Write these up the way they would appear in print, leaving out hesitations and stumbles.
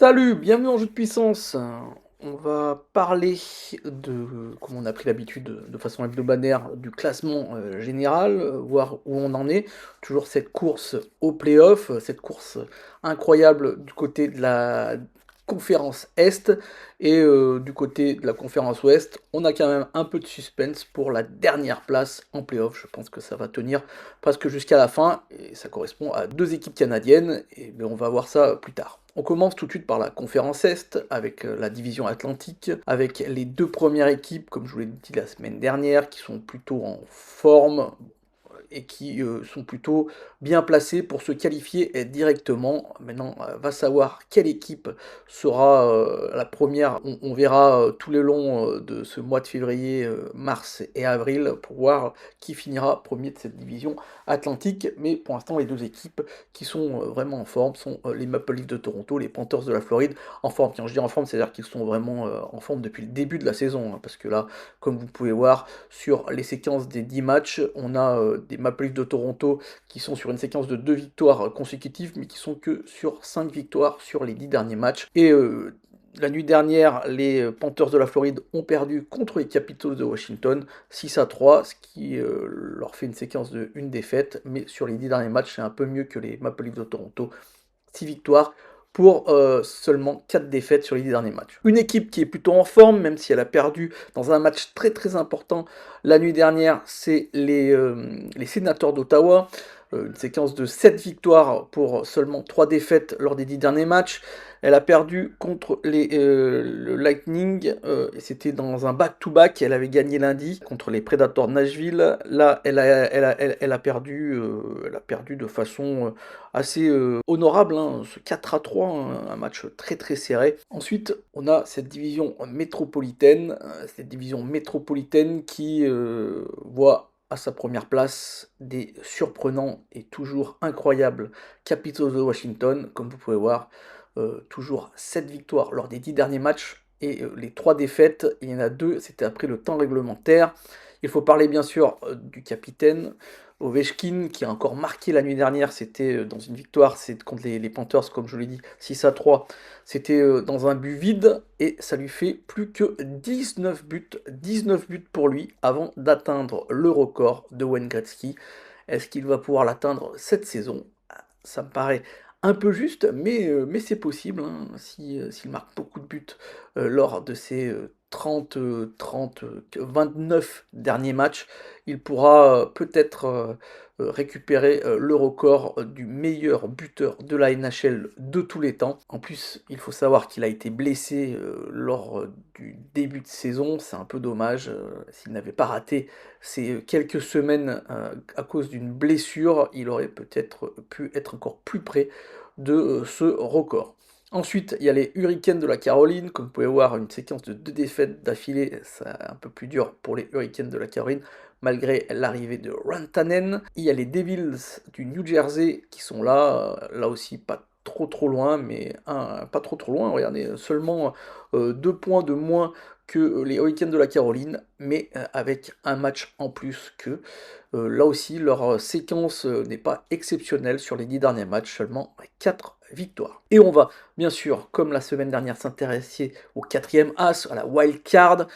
Salut, bienvenue en jeu de puissance. On va parler comme on a pris l'habitude de façon hebdomadaire, du classement général, voir où on en est. Toujours cette course au playoff, cette course incroyable du côté de la conférence Est. Et du côté de la conférence Ouest, on a quand même un peu de suspense pour la dernière place en playoff. Je pense que ça va tenir presque jusqu'à la fin, et ça correspond à deux équipes canadiennes, et ben, on va voir ça plus tard. On commence tout de suite par la conférence Est, avec la division Atlantique, avec les deux premières équipes, comme je vous l'ai dit la semaine dernière, qui sont plutôt en forme et qui sont plutôt bien placés pour se qualifier directement. Maintenant, va savoir quelle équipe sera la première. On verra tout le long de ce mois de février, mars et avril pour voir qui finira premier de cette division atlantique. Mais pour l'instant, les deux équipes qui sont vraiment en forme sont les Maple Leafs de Toronto, les Panthers de la Floride. En forme, quand je dis en forme, c'est-à-dire qu'ils sont vraiment en forme depuis le début de la saison. Hein, parce que là, comme vous pouvez voir, sur les séquences des 10 matchs, on a des Maple Leafs de Toronto qui sont sur une séquence de 2 victoires consécutives, mais qui sont que sur 5 victoires sur les 10 derniers matchs. Et la nuit dernière, les Panthers de la Floride ont perdu contre les Capitals de Washington 6-3, ce qui leur fait une séquence de une défaite, mais sur les 10 derniers matchs, c'est un peu mieux que les Maple Leafs de Toronto. 6 victoires pour seulement 4 défaites sur les 10 derniers matchs. Une équipe qui est plutôt en forme, même si elle a perdu dans un match très très important la nuit dernière, c'est les Sénateurs d'Ottawa. Une séquence de 7 victoires pour seulement 3 défaites lors des 10 derniers matchs. Elle a perdu contre le Lightning, et c'était dans un back-to-back. Elle avait gagné lundi contre les Predators de Nashville. Là, elle a perdu de façon assez honorable, hein, ce 4-3, hein, un match très très serré. Ensuite, on a cette division métropolitaine, qui voit à sa première place des surprenants et toujours incroyables Capitals de Washington, comme vous pouvez voir. Toujours 7 victoires lors des 10 derniers matchs, et les 3 défaites, il y en a 2, c'était après le temps réglementaire. Il faut parler bien sûr du capitaine Ovechkin, qui a encore marqué la nuit dernière. C'était dans une victoire, c'est contre les Panthers, comme je l'ai dit, 6-3. C'était dans un but vide, et ça lui fait plus que 19 buts. 19 buts pour lui avant d'atteindre le record de Wayne Gretzky. Est-ce qu'il va pouvoir l'atteindre cette saison? Ça me paraît un peu juste, mais c'est possible, hein, s'il marque beaucoup de buts lors de ses 29 derniers matchs. Il pourra peut-être récupérer le record du meilleur buteur de la NHL de tous les temps. En plus, il faut savoir qu'il a été blessé lors du début de saison. C'est un peu dommage. S'il n'avait pas raté ces quelques semaines à cause d'une blessure, il aurait peut-être pu être encore plus près de ce record. Ensuite, il y a les Hurricanes de la Caroline. Comme vous pouvez voir, une séquence de 2 défaites d'affilée, c'est un peu plus dur pour les Hurricanes de la Caroline, malgré l'arrivée de Rantanen. Il y a les Devils du New Jersey qui sont là, là aussi pas trop loin, mais pas trop loin. Regardez, seulement 2 points de moins que les Hurricanes de la Caroline, mais avec un match en plus que. Là aussi, leur séquence n'est pas exceptionnelle sur les 10 derniers matchs, seulement 4 victoires. Et on va, bien sûr, comme la semaine dernière, s'intéresser au quatrième as, à la wild card.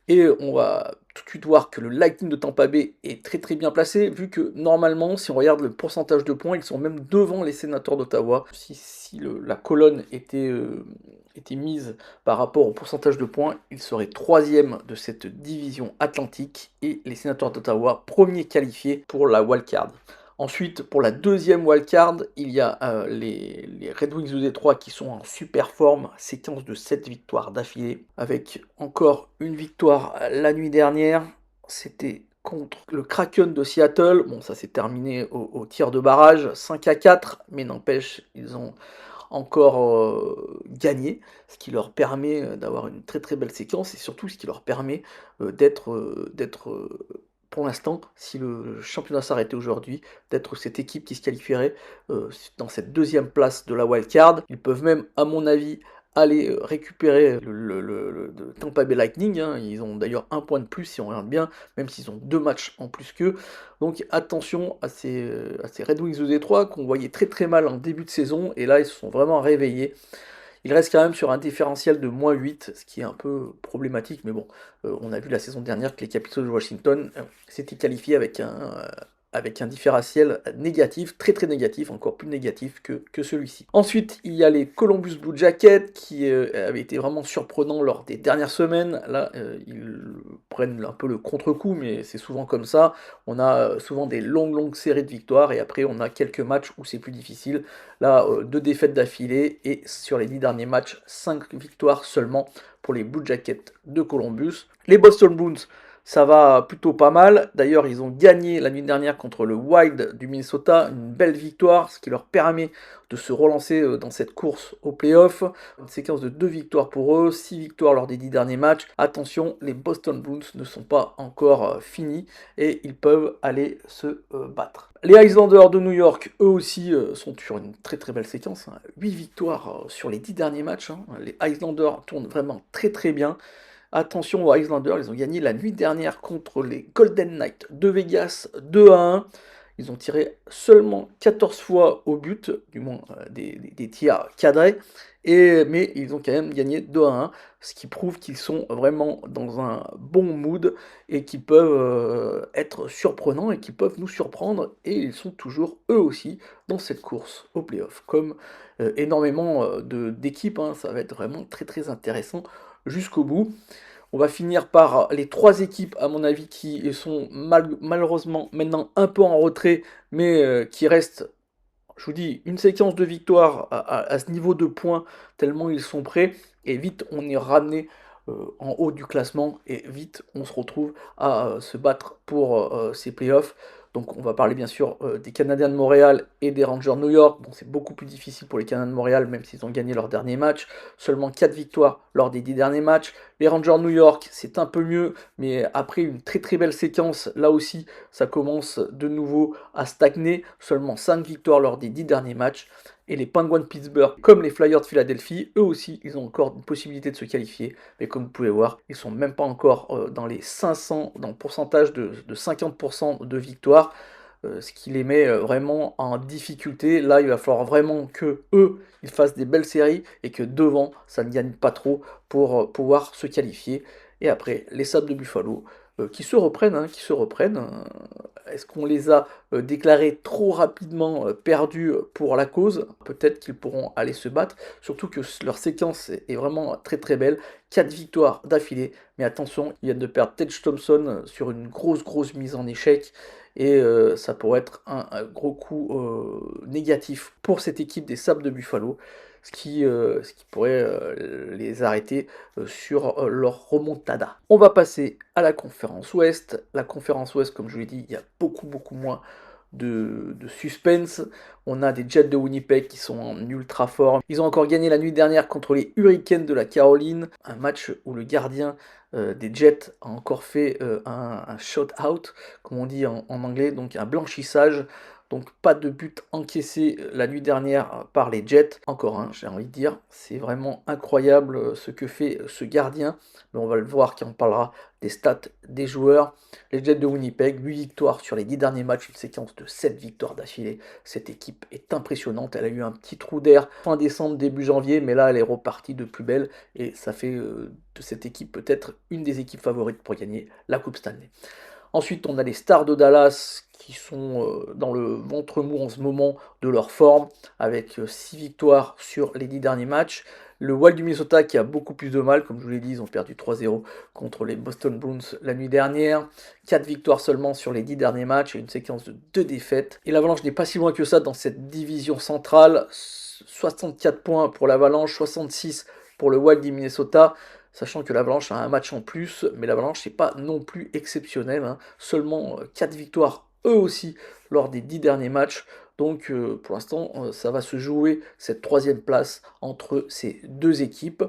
Et on va tout de suite voir que le Lightning de Tampa Bay est très très bien placé, vu que normalement, si on regarde le pourcentage de points, ils sont même devant les Sénateurs d'Ottawa. Si la colonne était mise par rapport au pourcentage de points, ils seraient troisième de cette division atlantique, et les Sénateurs d'Ottawa, premiers qualifiés pour la wildcard. Ensuite, pour la deuxième wildcard, il y a les Red Wings de Détroit qui sont en super forme, séquence de 7 victoires d'affilée, avec encore une victoire la nuit dernière. C'était contre le Kraken de Seattle. Bon, ça s'est terminé au tir de barrage, 5-4, mais n'empêche, ils ont encore gagné, ce qui leur permet d'avoir une très très belle séquence, et surtout ce qui leur permet d'être pour l'instant, si le championnat s'arrêtait aujourd'hui, d'être cette équipe qui se qualifierait dans cette deuxième place de la wildcard. Ils peuvent même, à mon avis, aller récupérer le Tampa Bay Lightning. Hein. Ils ont d'ailleurs un point de plus si on regarde bien, même s'ils ont 2 matchs en plus qu'eux. Donc attention à ces Red Wings de Détroit qu'on voyait très très mal en début de saison, et là ils se sont vraiment réveillés. Il reste quand même sur un différentiel de -8, ce qui est un peu problématique, mais bon, on a vu la saison dernière que les Capitals de Washington s'étaient qualifiés avec un différentiel négatif, très très négatif, encore plus négatif que celui-ci. Ensuite, il y a les Columbus Blue Jackets qui avaient été vraiment surprenants lors des dernières semaines. Là, ils prennent un peu le contre-coup, mais c'est souvent comme ça. On a souvent des longues séries de victoires et après on a quelques matchs où c'est plus difficile. Là, 2 défaites d'affilée et sur les 10 derniers matchs, 5 victoires seulement pour les Blue Jackets de Columbus. Les Boston Bruins, ça va plutôt pas mal. D'ailleurs, ils ont gagné la nuit dernière contre le Wild du Minnesota, une belle victoire, ce qui leur permet de se relancer dans cette course au playoff. Une séquence de 2 victoires pour eux, 6 victoires lors des 10 derniers matchs. Attention, les Boston Bruins ne sont pas encore finis et ils peuvent aller se battre. Les Islanders de New York, eux aussi, sont sur une très très belle séquence. 8 victoires sur les 10 derniers matchs. Les Islanders tournent vraiment très très bien. Attention aux Islanders, ils ont gagné la nuit dernière contre les Golden Knights de Vegas 2-1. Ils ont tiré seulement 14 fois au but, du moins des tirs cadrés, mais ils ont quand même gagné 2-1, ce qui prouve qu'ils sont vraiment dans un bon mood et qu'ils peuvent être surprenants et qu'ils peuvent nous surprendre. Et ils sont toujours eux aussi dans cette course au playoff, comme énormément d'équipes. Ça va être vraiment très très intéressant jusqu'au bout. On va finir par les 3 équipes, à mon avis, qui sont malheureusement maintenant un peu en retrait, mais qui restent, je vous dis, une séquence de victoires à ce niveau de points, tellement ils sont prêts, et vite on est ramené en haut du classement, et vite on se retrouve à se battre pour ces playoffs. Donc on va parler bien sûr des Canadiens de Montréal et des Rangers de New York. Bon, c'est beaucoup plus difficile pour les Canadiens de Montréal, même s'ils ont gagné leur dernier match. Seulement 4 victoires lors des 10 derniers matchs. Les Rangers de New York, c'est un peu mieux, mais après une très très belle séquence, là aussi, ça commence de nouveau à stagner. Seulement 5 victoires lors des 10 derniers matchs. Et les Penguins de Pittsburgh, comme les Flyers de Philadelphie, eux aussi, ils ont encore une possibilité de se qualifier. Mais comme vous pouvez voir, ils sont même pas encore dans les 500, dans le pourcentage de 50% de victoires, ce qui les met vraiment en difficulté. Là, il va falloir vraiment que eux, ils fassent des belles séries et que devant, ça ne gagne pas trop pour pouvoir se qualifier. Et après, les Sabres de Buffalo, qui se reprennent, qui se reprennent. Est-ce qu'on les a déclarés trop rapidement perdus pour la cause? Peut-être qu'ils pourront aller se battre, surtout que leur séquence est vraiment très très belle. 4 victoires d'affilée, mais attention, il y a de perdre Tage Thompson sur une grosse mise en échec, et ça pourrait être un gros coup négatif pour cette équipe des Sabres de Buffalo, ce qui pourrait les arrêter sur leur remontada. On va passer à la conférence Ouest. La conférence Ouest, comme je vous l'ai dit, il y a beaucoup moins de suspense. On a des Jets de Winnipeg qui sont en ultra forme. Ils ont encore gagné la nuit dernière contre les Hurricanes de la Caroline, un match où le gardien des Jets a encore fait un shot-out, comme on dit en anglais, donc un blanchissage. Donc pas de but encaissé la nuit dernière par les Jets. Encore un, j'ai envie de dire. C'est vraiment incroyable ce que fait ce gardien. Mais on va le voir quand on parlera des stats des joueurs. Les Jets de Winnipeg, 8 victoires sur les 10 derniers matchs, une séquence de 7 victoires d'affilée. Cette équipe est impressionnante. Elle a eu un petit trou d'air fin décembre, début janvier, mais là elle est repartie de plus belle. Et ça fait de cette équipe peut-être une des équipes favorites pour gagner la Coupe Stanley. Ensuite, on a les Stars de Dallas qui sont dans le ventre mou en ce moment de leur forme, avec 6 victoires sur les 10 derniers matchs. Le Wild du Minnesota qui a beaucoup plus de mal, comme je vous l'ai dit, ils ont perdu 3-0 contre les Boston Bruins la nuit dernière. 4 victoires seulement sur les 10 derniers matchs et une séquence de 2 défaites. Et l'Avalanche n'est pas si loin que ça dans cette division centrale. 64 points pour l'Avalanche, 66 pour le Wild du Minnesota. Sachant que l'Avalanche a un match en plus, mais l'Avalanche n'est pas non plus exceptionnel. Seulement 4 victoires, eux aussi, lors des 10 derniers matchs. Donc pour l'instant, ça va se jouer cette 3e place entre ces 2 équipes.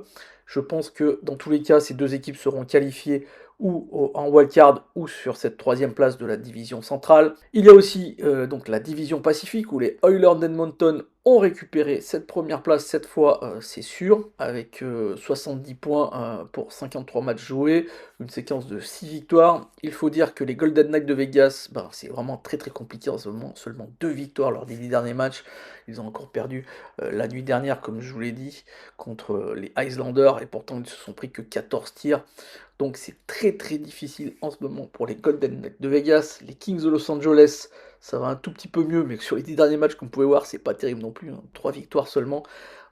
Je pense que dans tous les cas, ces 2 équipes seront qualifiées ou en wildcard ou sur cette 3e place de la division centrale. Il y a aussi donc la division Pacifique où les Oilers d'Edmonton ont récupéré cette première place, cette fois, c'est sûr, avec 70 points pour 53 matchs joués, une séquence de 6 victoires. Il faut dire que les Golden Knights de Vegas, ben, c'est vraiment très très compliqué en ce moment, seulement 2 victoires lors des 10 derniers matchs. Ils ont encore perdu la nuit dernière, comme je vous l'ai dit, contre les Islanders, et pourtant ils ne se sont pris que 14 tirs. Donc c'est très très difficile en ce moment pour les Golden Knights de Vegas. Les Kings de Los Angeles, ça va un tout petit peu mieux, mais sur les 10 derniers matchs, comme vous pouvez voir, c'est pas terrible non plus, hein, 3 victoires seulement.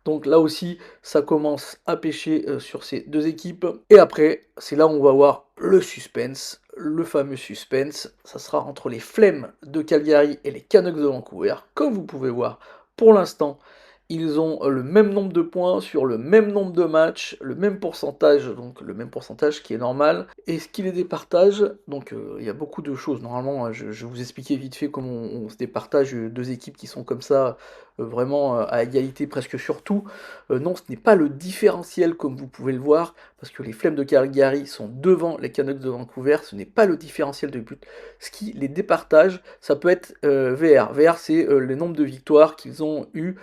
Donc là aussi, ça commence à pêcher sur ces deux équipes. Et après, c'est là où on va voir le suspense, le fameux suspense. Ça sera entre les Flames de Calgary et les Canucks de Vancouver. Comme vous pouvez voir, pour l'instant, ils ont le même nombre de points sur le même nombre de matchs, le même pourcentage, donc le même pourcentage qui est normal. Et ce qui les départage, donc il y a beaucoup de choses. Normalement, je vais vous expliquer vite fait comment on se départage deux équipes qui sont comme ça, vraiment à égalité presque sur tout. Non, ce n'est pas le différentiel comme vous pouvez le voir, parce que les Flames de Calgary sont devant les Canucks de Vancouver, ce n'est pas le différentiel de but. Ce qui les départage, ça peut être VR. VR, c'est le nombre de victoires qu'ils ont eu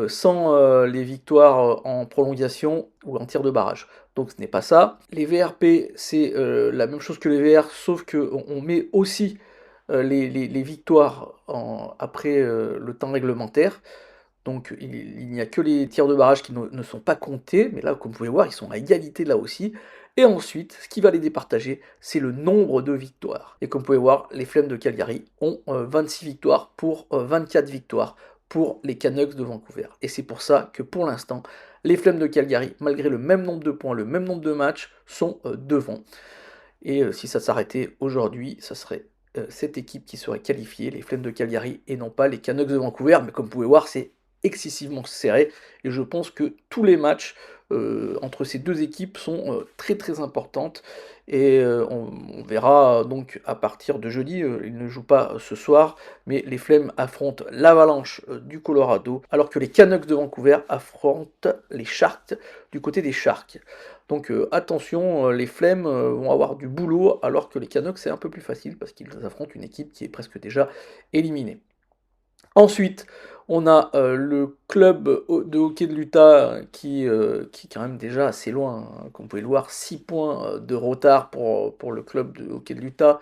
sans les victoires en prolongation ou en tir de barrage. Donc ce n'est pas ça. Les VRP, c'est la même chose que les VR, sauf qu'on met aussi les victoires après le temps réglementaire. Donc il n'y a que les tirs de barrage qui ne sont pas comptés, mais là, comme vous pouvez voir, ils sont à égalité là aussi. Et ensuite, ce qui va les départager, c'est le nombre de victoires. Et comme vous pouvez voir, les Flames de Calgary ont 26 victoires pour 24 victoires pour les Canucks de Vancouver. Et c'est pour ça que pour l'instant, les Flames de Calgary, malgré le même nombre de points, le même nombre de matchs, sont devant. Et si ça s'arrêtait aujourd'hui, ça serait cette équipe qui serait qualifiée, les Flames de Calgary, et non pas les Canucks de Vancouver. Mais comme vous pouvez voir, c'est excessivement serré. Et je pense que tous les matchs entre ces deux équipes sont très très importantes. Et on verra donc à partir de jeudi, ils ne jouent pas ce soir, mais les Flames affrontent l'Avalanche du Colorado, alors que les Canucks de Vancouver affrontent les Sharks du côté des Sharks. Donc attention, les Flames vont avoir du boulot, alors que les Canucks c'est un peu plus facile parce qu'ils affrontent une équipe qui est presque déjà éliminée. Ensuite, on a le club de hockey de l'Utah qui est quand même déjà assez loin, hein, comme vous pouvez le voir, 6 points de retard pour le club de hockey de l'Utah.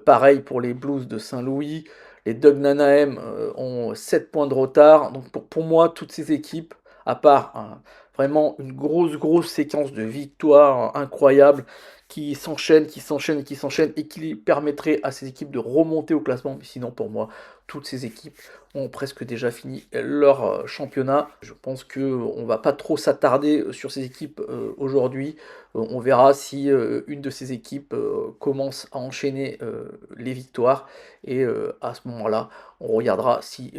Pareil pour les Blues de Saint-Louis. Les Doug Nanahem ont 7 points de retard. Donc pour moi, toutes ces équipes, à part vraiment une grosse séquence de victoires incroyables qui s'enchaînent, qui s'enchaînent, qui s'enchaînent et qui permettraient à ces équipes de remonter au classement. Mais sinon, pour moi, toutes ces équipes ont presque déjà fini leur championnat. Je pense qu'on ne va pas trop s'attarder sur ces équipes aujourd'hui. On verra si une de ces équipes commence à enchaîner les victoires. Et à ce moment-là, on regardera si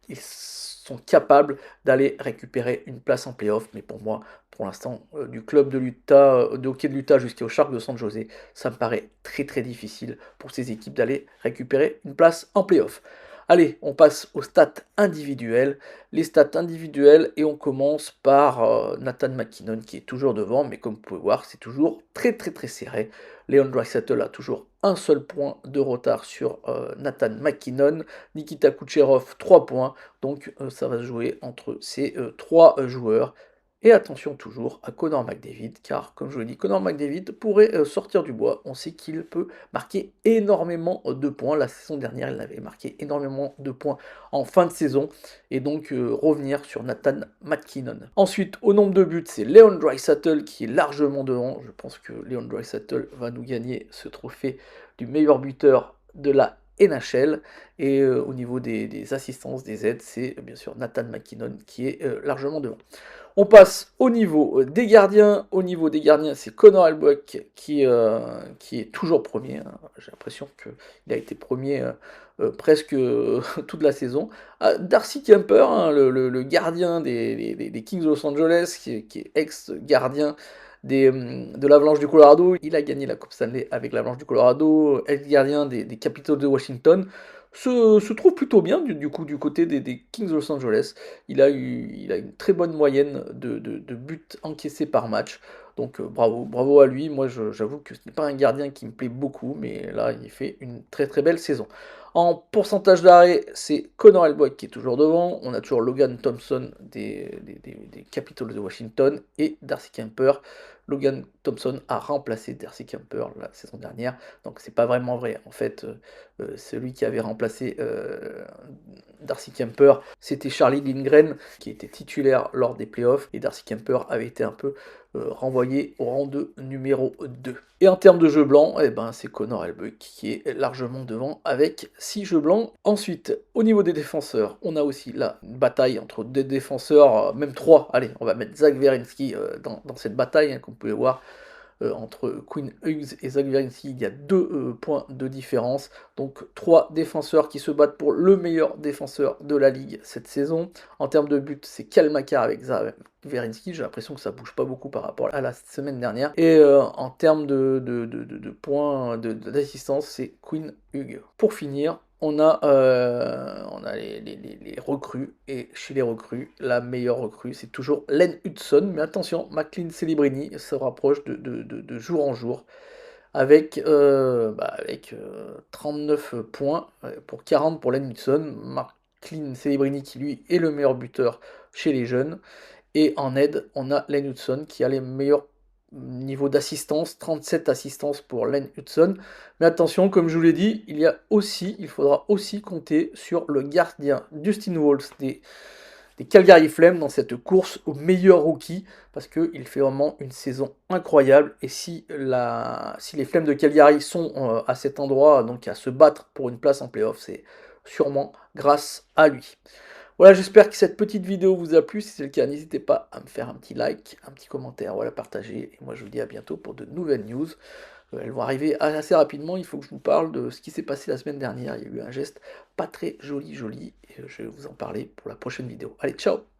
ils sont capables d'aller récupérer une place en playoff. Mais pour moi, pour l'instant, du club de l'Utah, de hockey de l'Utah jusqu'au Sharks de San Jose, ça me paraît très très difficile pour ces équipes d'aller récupérer une place en playoff. Allez, on passe aux stats individuelles. Les stats individuelles, et on commence par Nathan MacKinnon qui est toujours devant, mais comme vous pouvez voir, c'est toujours très très très serré. Leon Draisaitl a toujours un seul point de retard sur Nathan MacKinnon. Nikita Kucherov, 3 points. Donc ça va se jouer entre ces trois joueurs. Et attention toujours à Connor McDavid, car comme je vous l'ai dit, Connor McDavid pourrait sortir du bois. On sait qu'il peut marquer énormément de points. La saison dernière, il avait marqué énormément de points en fin de saison. Et donc revenir sur Nathan MacKinnon. Ensuite, au nombre de buts, c'est Leon Draisaitl qui est largement devant. Je pense que Leon Draisaitl va nous gagner ce trophée du meilleur buteur de la NHL. Et au niveau des assistances, des aides, c'est bien sûr Nathan MacKinnon qui est largement devant. On passe au niveau des gardiens. Au niveau des gardiens, c'est Connor Hellebuyck qui est toujours premier, hein. J'ai l'impression qu'il a été premier presque toute la saison. Darcy Kuemper, hein, le gardien des Kings de Los Angeles, qui est ex-gardien de l'Avalanche du Colorado. Il a gagné la Coupe Stanley avec l'Avalanche du Colorado, ex-gardien des Capitals de Washington. se trouve plutôt bien du coup du côté des Kings de Los Angeles. Il a une très bonne moyenne de buts encaissés par match. Donc bravo à lui. Moi j'avoue que ce n'est pas un gardien qui me plaît beaucoup, mais là il fait une très très belle saison. En pourcentage d'arrêt, c'est Connor Hellebuyck qui est toujours devant. On a toujours Logan Thompson des Capitals de Washington et Darcy Kemper. Logan Thompson a remplacé Darcy Kemper la saison dernière, donc c'est pas vraiment vrai. En fait, celui qui avait remplacé Darcy Kemper, c'était Charlie Lindgren, qui était titulaire lors des playoffs, et Darcy Kemper avait été un peu renvoyé au rang de numéro 2. Et en termes de jeu blanc, eh ben, c'est Connor Hellebuyck qui est largement devant avec 6 jeux blancs. Ensuite, au niveau des défenseurs, on a aussi là une bataille entre des défenseurs, même 3. Allez, on va mettre Zach Werenski dans cette bataille, hein, comme vous pouvez voir. Entre Quinn Hughes et Zach Werenski, il y a 2 points de différence. Donc 3 défenseurs qui se battent pour le meilleur défenseur de la ligue cette saison. En termes de but, c'est Kyle Makar avec Zach Werenski. J'ai l'impression que ça bouge pas beaucoup par rapport à la semaine dernière. Et en termes de points d'assistance, c'est Quinn Hughes. Pour finir, on a les recrues, et chez les recrues, la meilleure recrue, c'est toujours Len Hudson, mais attention, McLean Celebrini se rapproche de jour en jour, avec 39 points pour 40 pour Len Hudson, McLean Celebrini qui lui est le meilleur buteur chez les jeunes, et en aide, on a Len Hudson qui a les meilleurs niveaux d'assistance, 37 assistances pour Len Hudson. Mais attention, comme je vous l'ai dit, il faudra aussi compter sur le gardien Dustin Walls des Calgary Flames dans cette course au meilleur rookie, parce qu'il fait vraiment une saison incroyable. Et si les Flames de Calgary sont à cet endroit, donc à se battre pour une place en playoff, c'est sûrement grâce à lui. Voilà, j'espère que cette petite vidéo vous a plu. Si c'est le cas, n'hésitez pas à me faire un petit like, un petit commentaire, voilà, partager. Et moi, je vous dis à bientôt pour de nouvelles news. Elles vont arriver assez rapidement. Il faut que je vous parle de ce qui s'est passé la semaine dernière. Il y a eu un geste pas très joli, et je vais vous en parler pour la prochaine vidéo. Allez, ciao!